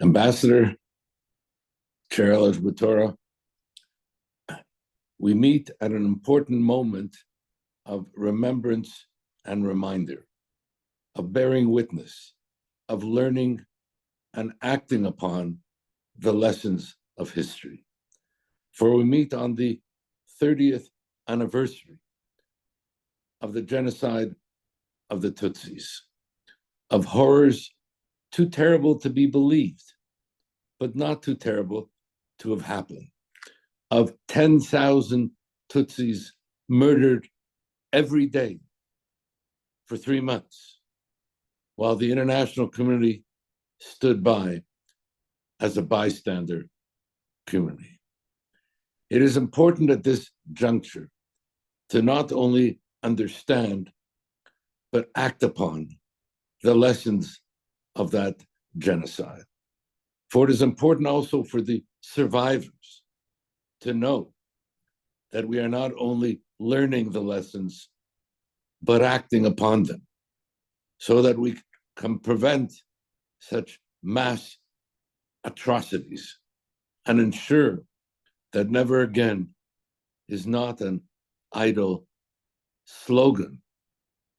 Ambassador, Chair Batora, we meet at an important moment of remembrance and reminder, of bearing witness, of learning and acting upon the lessons of history. For we meet on the 30th anniversary of the genocide of the Tutsis, of horrors too terrible to be believed, but not too terrible to have happened, of 10,000 Tutsis murdered every day for 3 months, while the international community stood by as a bystander community. It is important at this juncture to not only understand, but act upon the lessons of that genocide. For it is important also for the survivors to know that we are not only learning the lessons, but acting upon them so that we can prevent such mass atrocities and ensure that never again is not an idle slogan,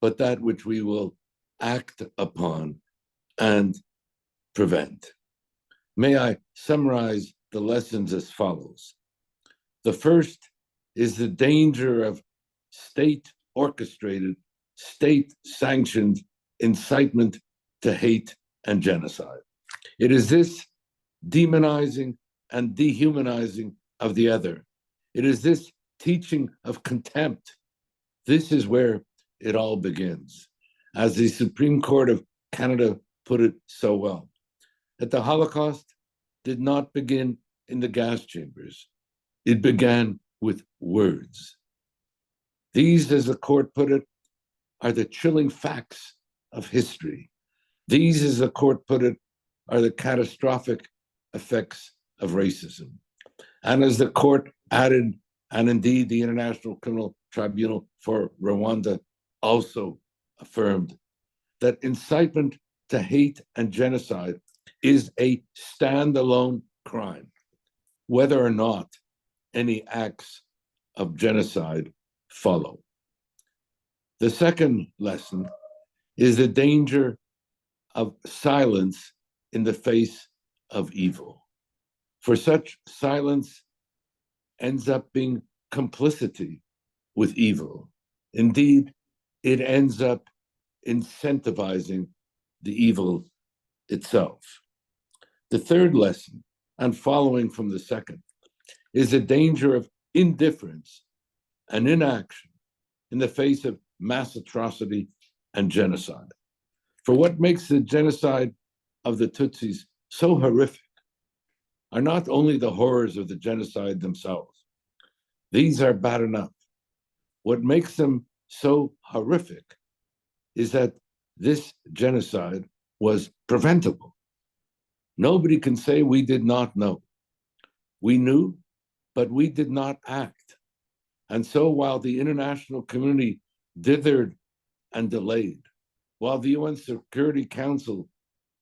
but that which we will act upon and prevent. May I summarize the lessons as follows. The first is the danger of state-orchestrated, state-sanctioned incitement to hate and genocide. It is this demonizing and dehumanizing of the other. It is this teaching of contempt. This is where it all begins. As the Supreme Court of Canada put it so well, that the Holocaust did not begin in the gas chambers. It began with words. These, as the court put it, are the chilling facts of history. These, as the court put it, are the catastrophic effects of racism. And as the court added, and indeed the International Criminal Tribunal for Rwanda also affirmed, that incitement to hate and genocide is a standalone crime, whether or not any acts of genocide follow. The second lesson is the danger of silence in the face of evil. For such silence ends up being complicity with evil. Indeed, it ends up incentivizing the evil itself. The third lesson, and following from the second, is the danger of indifference and inaction in the face of mass atrocity and genocide. For what makes the genocide of the Tutsis so horrific are not only the horrors of the genocide themselves. These are bad enough. What makes them so horrific is that this genocide was preventable. Nobody can say we did not know. We knew, but we did not act. And so while the international community dithered and delayed, while the UN Security Council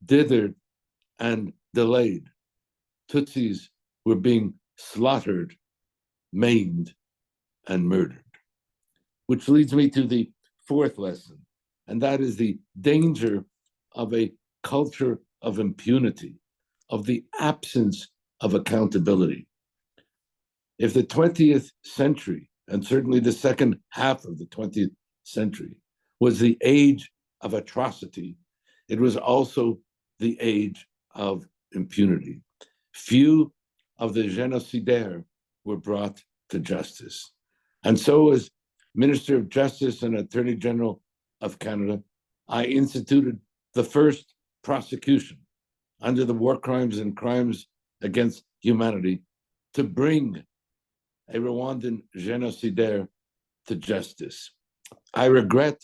dithered and delayed, Tutsis were being slaughtered, maimed, and murdered. Which leads me to the fourth lesson, and that is the danger of a culture of impunity, of the absence of accountability. If the 20th century, and certainly the second half of the 20th century, was the age of atrocity, it was also the age of impunity. Few of the génocidaires were brought to justice. And so, as Minister of Justice and Attorney General of Canada, I instituted the first prosecution under the War Crimes and Crimes Against Humanity to bring a Rwandan génocidaire to justice. I regret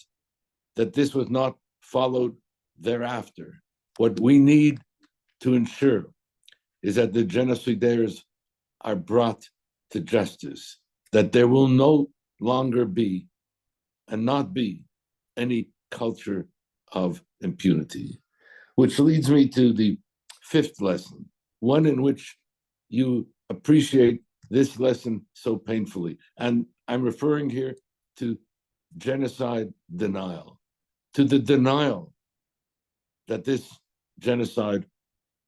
that this was not followed thereafter. What we need to ensure is that the genocidaires are brought to justice, that there will no longer be and not be any culture of impunity. Which leads me to the fifth lesson, one in which you appreciate this lesson so painfully. And I'm referring here to genocide denial, to the denial that this genocide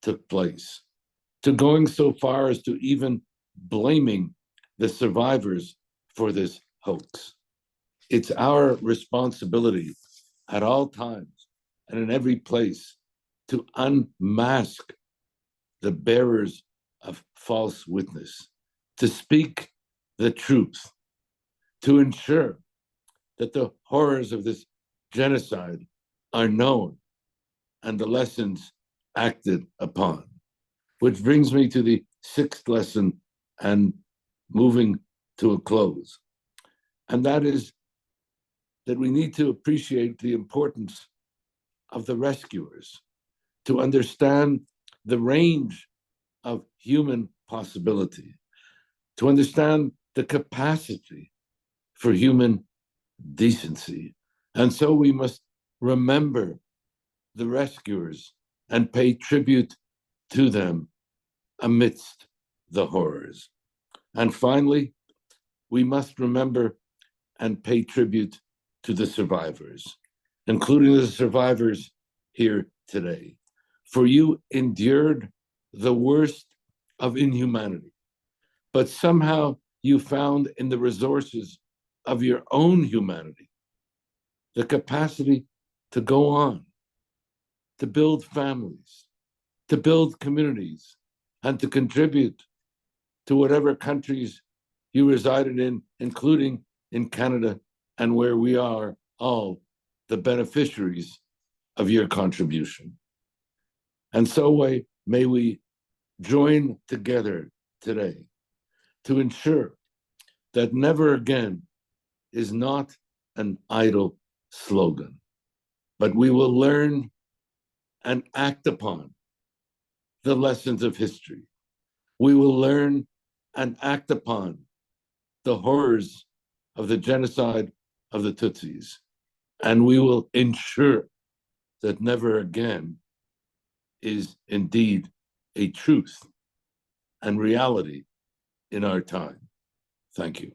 took place, to going so far as to even blaming the survivors for this hoax. It's our responsibility at all times and in every place to unmask the bearers of false witness, to speak the truth, to ensure that the horrors of this genocide are known and the lessons acted upon. Which brings me to the sixth lesson and moving to a close. And that is that we need to appreciate the importance of the rescuers, to understand the range of human possibility, to understand the capacity for human decency. And so we must remember the rescuers and pay tribute to them amidst the horrors. And finally, we must remember and pay tribute to the survivors, including the survivors here today. For you endured the worst of inhumanity, but somehow you found in the resources of your own humanity the capacity to go on, to build families, to build communities, and to contribute to whatever countries you resided in, including in Canada, and where we are all the beneficiaries of your contribution. And so may we join together today to ensure that never again is not an idle slogan, but we will learn and act upon the lessons of history. We will learn and act upon the horrors of the genocide of the Tutsis, and we will ensure that never again is indeed a truth and reality in our time. Thank you.